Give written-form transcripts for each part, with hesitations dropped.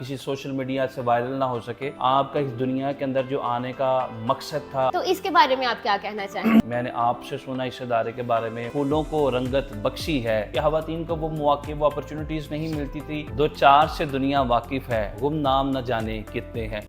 किसी social media से viral ना हो सके। आपका इस दुनिया के अंदर जो आने का मकसद था, तो इसके बारे में आप क्या कहना चाहेंगे? मैंने आपसे सुना इस इदारे के बारे में, फूलों को रंगत बख्शी है कि खवातीन को वो मौके, वो अपॉर्चुनिटीज नहीं मिलती थी। दो चार से दुनिया वाकिफ है, गुमनाम न जाने कितने हैं।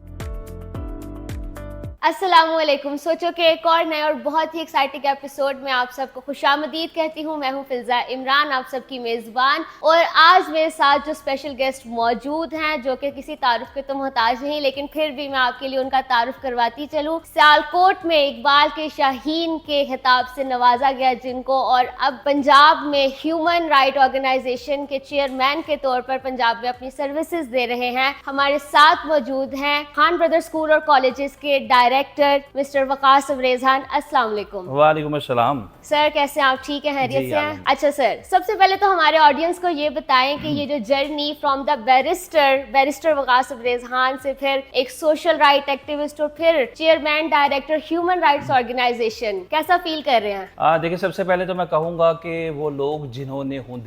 अस्सलामुअलैकुम। सोचो कि एक और नए और बहुत ही एक्साइटिंग एपिसोड में आप सबको खुशामदीद कहती हूँ। मैं हूँ फिल्जा इमरान, आप सबकी मेज़बान। और आज मेरे साथ जो स्पेशल गेस्ट मौजूद हैं, जो कि किसी तारुफ के तो मोहताज नहीं, लेकिन फिर भी मैं आपके लिए उनका तारुफ करवाती चलूँ। सियालकोट में इकबाल के शाहीन के खिताब से नवाजा गया जिनको, और अब पंजाब में ह्यूमन राइट ऑर्गेनाइजेशन के चेयरमैन के तौर पर पंजाब में अपनी सर्विसेज दे रहे हैं। हमारे साथ मौजूद हैं खान ब्रदर स्कूल और कॉलेजेस के डायरेक्टर मिस्टर वकास अवरेज़ान। अस्सलाम वालेकुम। वालेकुम अस्सलाम। सर कैसे हैं आप? ठीक है, खैरियत जी, से हैं? अच्छा सर, सबसे पहले तो हमारे ऑडियंस को ये बताएं कि ये जो journey from the barrister Waqas अवरेज़ान से फिर एक सोशल राइट एक्टिविस्ट और फिर chairman director human rights organisation, कैसा फील कर रहे हैं? देखिए, सबसे पहले तो मैं कहूँगा कि वो लोग जिन्होंने हूँ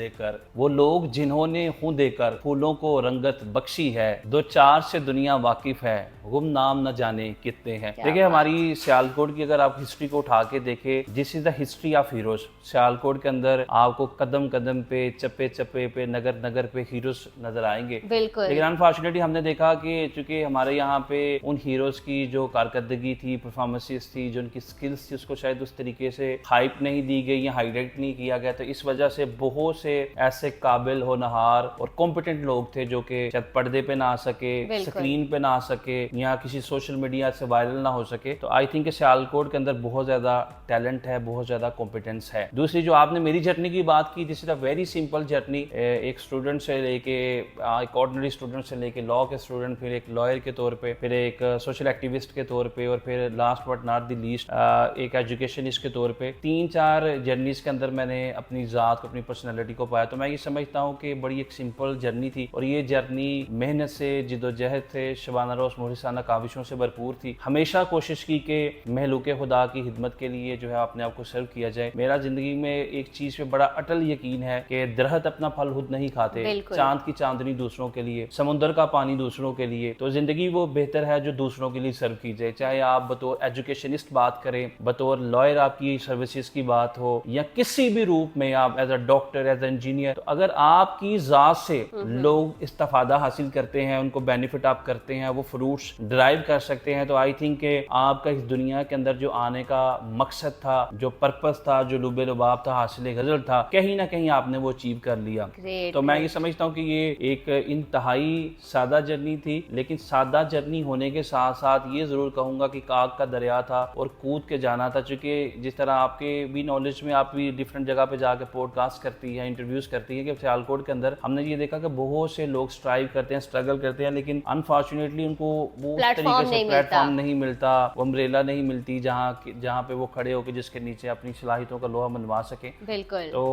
देकर फूलों को रंगत बख्शी है, दो चार से दुनिया वाकिफ है, गुमनाम न जाने कितने हैं। देखिए, हमारी सियालकोट की अगर आप हिस्ट्री को उठा के देखें, this is the history of heroes. Sialkot के अंदर आपको कदम कदम पे, चप्पे चप्पे पे, नगर नगर पे हीरोज नजर आएंगे। बिल्कुल। लेकिन अनफॉर्चुनेटली हमने देखा कि चूंकि हमारे यहाँ पे उन हीरोज की जो कारकर्दगी थी, परफॉर्मेंसेस थी, जो उनकी स्किल्स थी, उसको शायद उस तरीके से हाइप नहीं दी गई या हाईलाइट नहीं किया गया। तो इस वजह से बहुत से ऐसे काबिल होनहार और कॉम्पिटेंट लोग थे जो कि शायद पर्दे पे ना आ सके, स्क्रीन पे ना आ सके या किसी सोशल मीडिया से वायरल ना हो सके। तो आई थिंक सियालकोट के अंदर बहुत ज्यादा टैलेंट है, बहुत ज्यादा कॉम्पिटेंस है। दूसरी, जो आपने मेरी जर्नी की बात की, this is a very simple journey. एक स्टूडेंट से लेके, एक ऑर्डिनरी स्टूडेंट से लेके लॉ के स्टूडेंट, फिर एक लॉयर के तौर पे, फिर एक सोशल एक्टिविस्ट के तौर पे, और फिर last but not the least एक एजुकेशनिस्ट के तौर पे। 3-4 जर्नीज के अंदर मैंने अपनी जात को, अपनी पर्सनैलिटी को पाया। तो मैं ये समझता हूँ कि बड़ी एक सिंपल जर्नी थी, और ये जर्नी मेहनत से, जिद्दोजहद से, शबाना रोज मुहरिसाना काविशों से भरपूर थी। हमेशा कोशिश की कि महलूके खुदा की खिदमत के लिए जो है अपने आप को सर्व किया जाए। मेरा जिंदगी में एक चीज पे बड़ा अटल यकीन है कि दरख्त अपना फल खुद नहीं खाते, चांद की चांदनी दूसरों के लिए, समुद्र का पानी दूसरों के लिए। तो जिंदगी वो बेहतर है जो दूसरों के लिए सर्व की जाए। चाहे आप बतौर एजुकेशनिस्ट बात करें, बतौर लॉयर आपकी सर्विसेज की बात हो, या किसी भी रूप में आप as a doctor, as a engineer, तो अगर आपकी जात से लोग इस्तेफादा हासिल करते हैं, उनको बेनिफिट आप करते हैं, वो फ्रूट्स ड्राइव कर सकते हैं, तो आई थिंक के आपका इस दुनिया के अंदर जो आने का मकसद था, जो पर्पस था, जो लुबे लुबाब था, हासिल गजल था, कहीं ना कहीं आपने वो अचीव कर लिया। तो मैं ये समझता हूँ कि ये एक इंतहाई सादा जर्नी थी, लेकिन सादा जर्नी होने के साथ साथ ये जरूर कहूंगा कि काग का दरिया था और कूद के जाना था। चूंकि जिस तरह आपके भी नॉलेज में, आप भी डिफरेंट जगह पे जाके पॉडकास्ट करती है, इंटरव्यूज करती है, कि सियालकोट के अंदर हमने ये देखा कि बहुत से लोग स्ट्राइव करते हैं, स्ट्रगल करते हैं, लेकिन अनफॉर्चुनेटली उनको वो तरीके से प्लेटफॉर्म नहीं मिलता, वो अम्ब्रेला नहीं मिलती जहाँ पे वो खड़े होकर जिसके नीचे अपनी सलाहियतों का लोहा मनवा सके। बिल्कुल। तो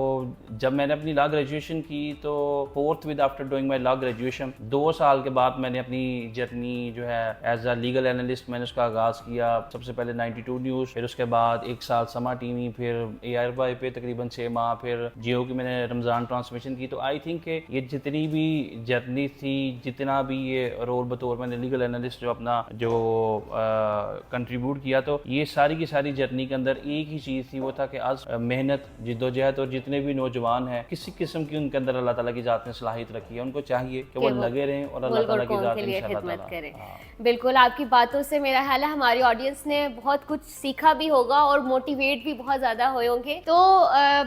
जब मैंने अपनी लॉ ग्रेजुएशन की, तो fourth with after doing my law graduation, 2 साल के बाद मैंने अपनी जर्नी जो है एज अ लीगल एनालिस्ट मैंने उसका आगाज किया। सबसे पहले 92 न्यूज़, फिर उसके बाद 1 साल समा टीवी, फिर ARY पे तकरीबन 6 माह, फिर जियो की मैंने रमजान ट्रांसमिशन की। तो आई थिंक ये जितनी भी जर्नी थी, जितना भी ये रोल बतौर मैंने लीगल एनालिस्ट जो अपना जो कंट्रीब्यूट किया, तो ये सारी की सारी जर्नी के अंदर एक ही चीज थी, वो था कि आज मेहनत, जिद्दोजहद, और जितने भी नौजवान हैं किसी किस्म की उनके अंदर अल्लाह ताला की जात ने सलाहियत रखी है, उनको चाहिए कि वो लगे रहें और अल्लाह ताला की जात में खिदमत करें। बिल्कुल, आपकी बातों से मेरा ख्याल है हमारी ऑडियंस ने बहुत कुछ सीखा भी होगा और मोटिवेट भी बहुत ज्यादा हुए होंगे। तो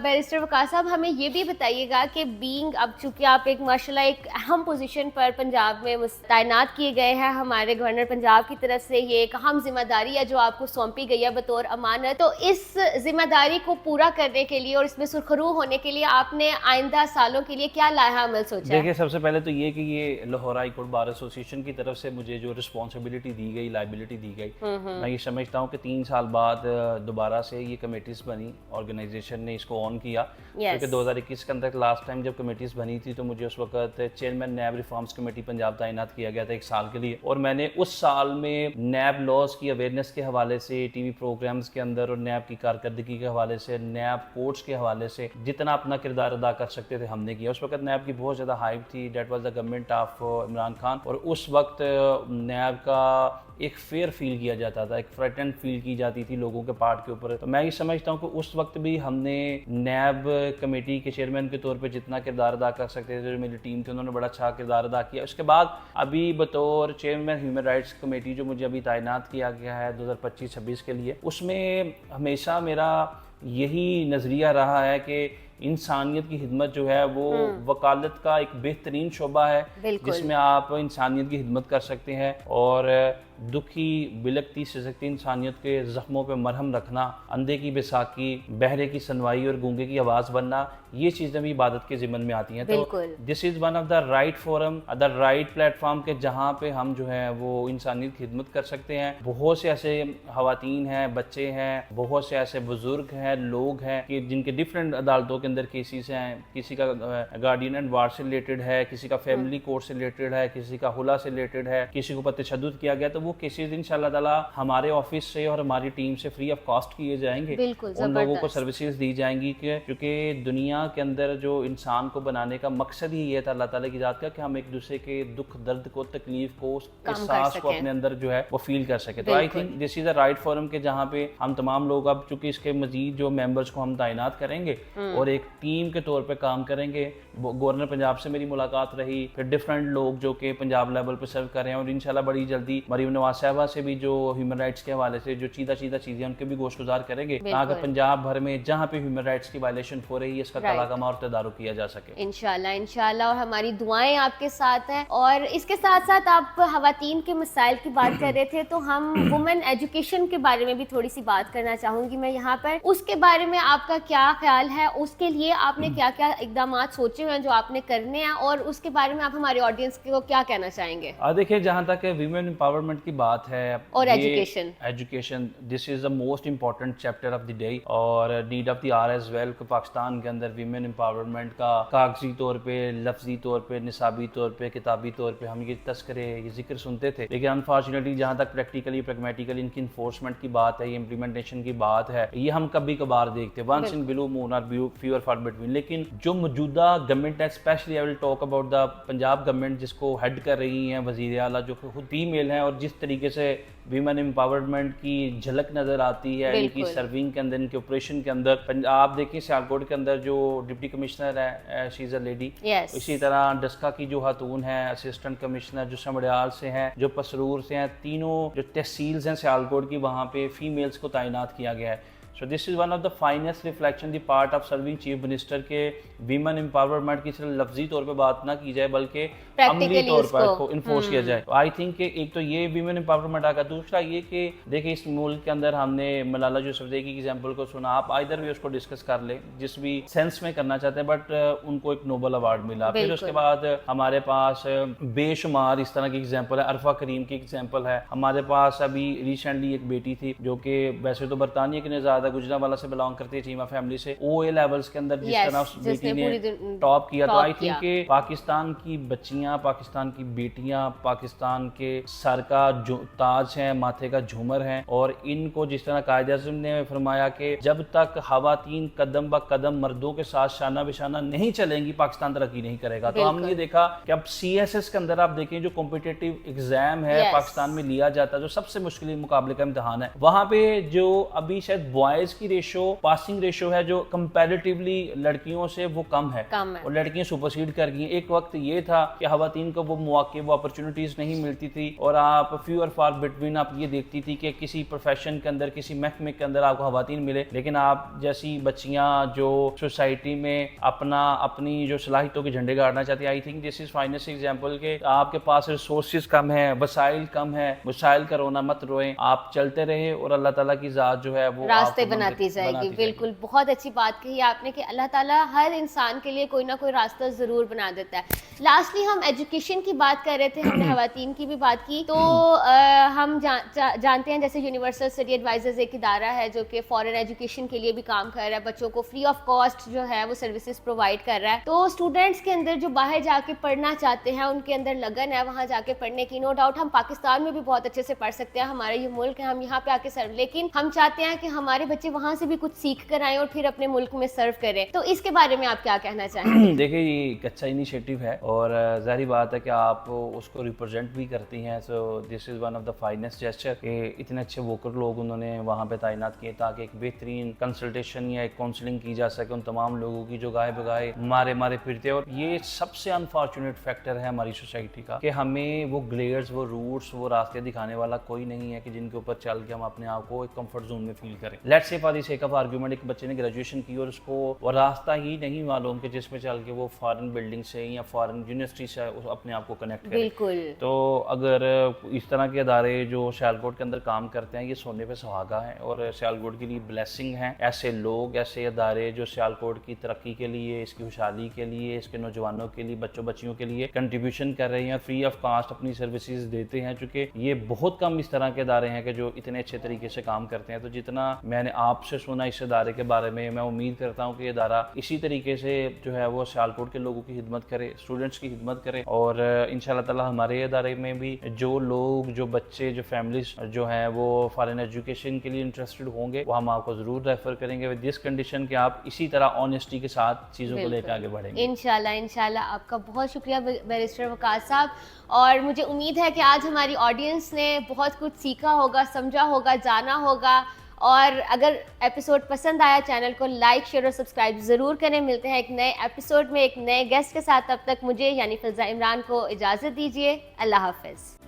बैरिस्टर वकास साहब, हमें ये भी बताइएगा कि बीइंग, अब चूंकि आप एक माशाल्लाह एक अहम पोजीशन पर पंजाब में तैनात किए गए हैं, हमारे गवर्नर पंजाब की तरफ से ये एक अहम जिम्मेदारी है जो आपको सौंपी गई है बतौर अमानत। तो इस जिम्मेदारी को पूरा करने के लिए और इसमें सुरखरू होने के लिए आपने आइंदा सालों के लिए क्या लाहा अमल सोचा है? देखिए, सबसे पहले तो ये कि ये Lahore high court bar association की तरफ से मुझे जो रिस्पॉन्सिबिलिटी दी गई, लाइबिलिटी दी गई, मैं ये समझता हूँ कि 3 साल बाद दोबारा से ये कमेटीज बनी, ऑर्गेनाइजेशन ने इसको ऑन किया। क्योंकि 2021 के अंदर लास्ट टाइम जब कमेटीज बनी थी, तो मुझे उस वक्त चेयरमैन नैब रिफॉर्म्स कमेटी पंजाब तैनात किया गया था 1 साल के लिए, और मैंने उस साल में नैब लॉ लॉज की अवेयरनेस के हवाले से, टीवी प्रोग्राम्स के अंदर और नैब की कारकर्दगी के हवाले से, नैब कोर्ट्स के हवाले से जितना अपना किरदार अदा कर सकते थे हमने किया। उस वक्त नैब की बहुत ज़्यादा हाइप थी, that was the government of Imran Khan, और उस वक्त नैब का एक फेयर फील किया जाता था, एक फ्रेटेंड फील की जाती थी लोगों के पार्ट के ऊपर। तो मैं ये समझता हूँ कि उस वक्त भी हमने नैब कमेटी के चेयरमैन के तौर पे जितना किरदार अदा कर सकते थे, जो मेरी टीम थी उन्होंने बड़ा अच्छा किरदार अदा किया। उसके बाद अभी बतौर चेयरमैन ह्यूमन राइट्स कमेटी जो मुझे अभी तैनात किया गया है 2025-26 के लिए, उसमें हमेशा मेरा यही नज़रिया रहा है कि इंसानियत की खिदमत जो है वो वकालत का एक बेहतरीन शोबा है जिसमें आप इंसानियत की खिदमत कर सकते हैं और दुखी बिलकती सिसकती इंसानियत के ज़ख्मों पे मरहम रखना, अंधे की बैसाखी, बहरे की सुनवाई और गूंगे की आवाज़ बनना, ये चीज़ें भी इबादत के ज़िम्मन में आती हैं। तो this is one of the right forum, the right platform के जहाँ पे हम जो है वो इंसानियत की खिदमत कर सकते हैं। बहुत से ऐसे ख़वातीन हैं, बच्चे हैं, बहुत से ऐसे बुज़ुर्ग हैं, लोग हैं कि जिनके डिफरेंट अदालतों के अंदर केसेस हैं, किसी का गार्डियन एंड वार्ड से रिलेटेड है, किसी का फैमिली कोर्ट से रिलेटेड है, किसी का हुला से रिलेटेड है, किसी को ऊपर तशद्दुद किया गया, तो वो केसेस इंशाल्लाह ताला हमारे ऑफिस से और हमारी टीम से फ्री ऑफ कॉस्ट किए जाएंगे। उन लोगों को सर्विसेज दी जाएंगी क्योंकि दुनिया के अंदर जो इंसान को बनाने का मकसद ही ये था अल्लाह ताला की जात का कि हम एक दूसरे के दुख दर्द को, तकलीफ को, एहसास को अपने अंदर जो है वो फील कर सके। तो I think this is the right forum के जहाँ पे हम तमाम लोग, अब चूंकि इसके मजीद जो मेंबर्स को हम तैनात करेंगे और एक टीम के तौर पे काम करेंगे। गवर्नर पंजाब से मेरी मुलाकात रही, फिर डिफरेंट लोग जो कि पंजाब लेवल पे सर्व कर रहे हैं और इंशाल्लाह बड़ी जल्दी मरीम नवाज साहबा से भी जो ह्यूमन राइट्स के हवाले से जो चीज़ा चीज़ें उनके भी गोशगुजार करेंगे ताकि पंजाब भर में जहाँ पे ह्यूमन राइट्स की वायलेशन हो रही है इसका तलाकमा और तदारुक किया जा सके। इंशाल्लाह और हमारी दुआएं आपके साथ हैं। और इसके साथ साथ आप खवातीन के मसाइल की बात कर रहे थे, तो हम वुमेन एजुकेशन के बारे में भी थोड़ी सी बात करना चाहूंगी मैं यहाँ पर। उसके बारे में आपका क्या ख्याल है? उसके लिए आपने क्या क्या इकदाम सोचे हुए हैं जो आपने करने हैं, और उसके बारे में आप हमारे ऑडियंस को क्या कहना चाहेंगे? देखिए, जहाँ तक वीमेन एम्पावरमेंट की बात है और education, this is the most important chapter of the day और need of the hour as well. Pakistan के अंदर वीमेन एम्पावरमेंट का कागजी तौर पे, लफ्जी तौर पे, निसाबी तौर पे, किताबी तौर पे हम ये तस्करे, ये जिक्र सुनते थे, लेकिन अनफॉर्चुनेटली जहाँ तक प्रैक्टिकली प्रैग्मेटिकली इनकी इन्फोर्समेंट की बात है, ये इम्प्लीमेंटेशन की बात है, ये हम कभी कभार देखते हैं, वंस इन ब्लू मून और फ्यू और फार बिटवीन। लेकिन जो मौजूदा गवर्नमेंट है, specially I will talk about the Punjab government जिसको हेड कर रही हैं वजीर आला जो खुद फीमेल हैं, और जिस तरीके से वीमेन एम्पावरमेंट की झलक नजर आती है इनकी सर्विंग के अंदर, इनके ऑपरेशन के अंदर। आप देखिए सियालकोट के अंदर जो डिप्टी कमिश्नर है शी इज अ लेडी, इसी तरह डस्का की जो खातून है असिस्टेंट कमिश्नर जो समड़ियाल से हैं, जो पसरूर से हैं, तीनों जो तहसील्स हैं सियालकोट की वहाँ पे फीमेल्स को तैनात किया गया है। So this is one of the finest reflection the part of serving chief minister के वीमेन एम्पावरमेंट की सिर्फ लफ्जी तौर पे बात ना की जाए बल्कि अमली तौर पर इसको इन्फोर्स किया जाए। आई थिंक एक तो ये वीमेन एम्पावरमेंट आगा, दूसरा ये कि देखिए इस मुल्क के अंदर हमने मलाला यूसुफजई की एग्जाम्पल को सुना, आप आइदर भी उसको डिस्कस कर ले जिस भी सेंस में करना चाहते हैं, बट उनको एक नोबल अवार्ड मिला। फिर उसके बाद हमारे पास बेशुमार इस तरह की एग्जाम्पल है, अरफा करीम की एग्जाम्पल है, हमारे पास अभी रिसेंटली एक बेटी थी जो कि वैसे तो बरतानिया की नजाद गुजरावाला से बिलोंग करती है, चीमा फैमिली से, OA लेवल्स के अंदर जिस तरह उस बेटी ने टॉप किया। तो आई थिंक कि पाकिस्तान की बच्चियां, पाकिस्तान की बेटियां, पाकिस्तान के सर का जो ताज है, माथे का झूमर है, और इनको जिस तरह कायदे आज़म ने फरमाया कि जब तक खवातीन कदम ब कदम मर्दों के साथ शाना बिशाना नहीं चलेंगी पाकिस्तान तरक्की नहीं करेगा। तो हमने ये देखा कि अब CSS के अंदर आप देखें जो कॉम्पिटिटिव एग्जाम है पाकिस्तान में लिया जाता है, जो सबसे मुश्किल मुकाबले का इम्तिहान है, वहाँ पे जो अभी शायद बॉयज की रेशो, पासिंग रेशो है जो कंपैरेटिवली लड़कियों से वो कम है और लड़कियां सुपरसीड कर गई हैं। एक वक्त ये था कि खवातीन को वो मौके, वो अपॉर्चुनिटीज नहीं मिलती थी और आप फ्यू और फार बिटवीन आप ये देखती थी कि किसी प्रोफेशन के अंदर, किसी महकमे के अंदर आपको खवातीन मिले, लेकिन आप जैसी बच्चियां जो सोसाइटी में अपनी जो सलाहियतों के झंडे गाड़ना चाहती है, I think this is finest example के आपके पास रिसोर्सेज कम है, वसाइल कम है, वसाइल का रोना मत रोएं, आप चलते रहे और अल्लाह ताला की जात जो है वो बनाती जाएगी। बिल्कुल, बहुत अच्छी बात कही आपने कि अल्लाह ताला हर इंसान के लिए कोई ना कोई रास्ता ज़रूर बना देता है। लास्टली हम एजुकेशन की बात कर रहे थे, हमने ख़वातीन की भी बात की, तो हम जानते हैं जैसे यूनिवर्सल स्टडी एडवाइजर्स एक इदारा है जो कि फॉरेन एजुकेशन के लिए भी काम कर रहा है, बच्चों को फ्री ऑफ कॉस्ट जो है वो सर्विसेज प्रोवाइड कर रहा है। तो स्टूडेंट्स के अंदर जो बाहर जाके पढ़ना चाहते हैं, उनके अंदर लगन है वहाँ जाके पढ़ने की। नो डाउट हम पाकिस्तान में भी बहुत अच्छे से पढ़ सकते हैं, हमारा ये मुल्क है, हम यहाँ पे आके सर्व, लेकिन हम चाहते हैं कि हमारे बच्चे वहाँ से भी कुछ सीख कर आए और फिर अपने मुल्क में सर्व करें। तो इसके बारे में आप क्या कहना चाहेंगे? देखिए, ये एक अच्छा इनिशिएटिव है और ज़ाहिर बात है कि आप उसको रिप्रेजेंट भी करती हैं। So this is one of the finest gesture कि इतने अच्छे वोकर लोग उन्होंने वहाँ पे तैनात किए ताकि एक बेहतरीन कंसल्टेशन या एक काउंसलिंग की जा सके उन तमाम लोगों की जो गाहे बगाहे मारे फिरते हैं। और ये सबसे अनफॉर्चुनेट फैक्टर है हमारी सोसाइटी का कि हमें वो ग्लेयर्स, वो रूट्स, वो रास्ते दिखाने वाला कोई नहीं है कि जिनके ऊपर चल के हम अपने आप को एक कंफर्ट जोन में फील करें। Let's say for the sake of argument, एक बच्चे ने ग्रेजुएशन की और उसको वो रास्ता ही नहीं मालूम कि जिसमें चल के वो फॉरेन बिल्डिंग से या फॉरेन यूनिवर्सिटी से अपने आप को कनेक्ट करे। बिल्कुल। तो अगर इस तरह के अदारे जो सियालकोट के अंदर काम करते हैं, ये सोने पे सुहागा है और सियालकोट के लिए ब्लेसिंग है। ऐसे लोग, ऐसे अदारे जो सियालकोट की तरक्की के लिए, इसकी खुशहाली के लिए, इसके नौजवानों के लिए, बच्चों बच्चियों के लिए कंट्रीब्यूशन कर रहे हैं, फ्री ऑफ कास्ट अपनी सर्विसेज देते हैं। चूँकि ये बहुत कम इस तरह के अदारे हैं कि जो इतने अच्छे तरीके से काम करते हैं। तो जितना मैंने आपसे सुना इस अदारे के बारे में, मैं उम्मीद करता हूँ कि ये अदारा इसी तरीके से जो है वो सियालकोट के लोगों की खिदमत करे, स्टूडेंट्स की खिदमत करे। और इंशाल्लाह ताला हमारे अदारे में भी जो लोग, जो बच्चे, जो फैमिलीज जो हैं वो फॉरेन एजुकेशन के लिए इंटरेस्टेड होंगे, वो हम आपको ज़रूर रेफर करेंगे विद दिस कंडीशन कि आप इसी तरह ऑनेस्टी के साथ चीज़ों को लेकर आगे बढ़ेंगे। इंशाल्लाह। आपका बहुत शुक्रिया बैरिस्टर वकास साहब, और मुझे उम्मीद है कि आज हमारी ऑडियंस ने बहुत कुछ सीखा होगा, समझा होगा, जाना होगा। और अगर एपिसोड पसंद आया, चैनल को लाइक, शेयर और सब्सक्राइब ज़रूर करें। मिलते हैं एक नए एपिसोड में एक नए गेस्ट के साथ। तब तक मुझे यानी फिल्जा इमरान को इजाज़त दीजिए। अल्लाह हाफ़िज़।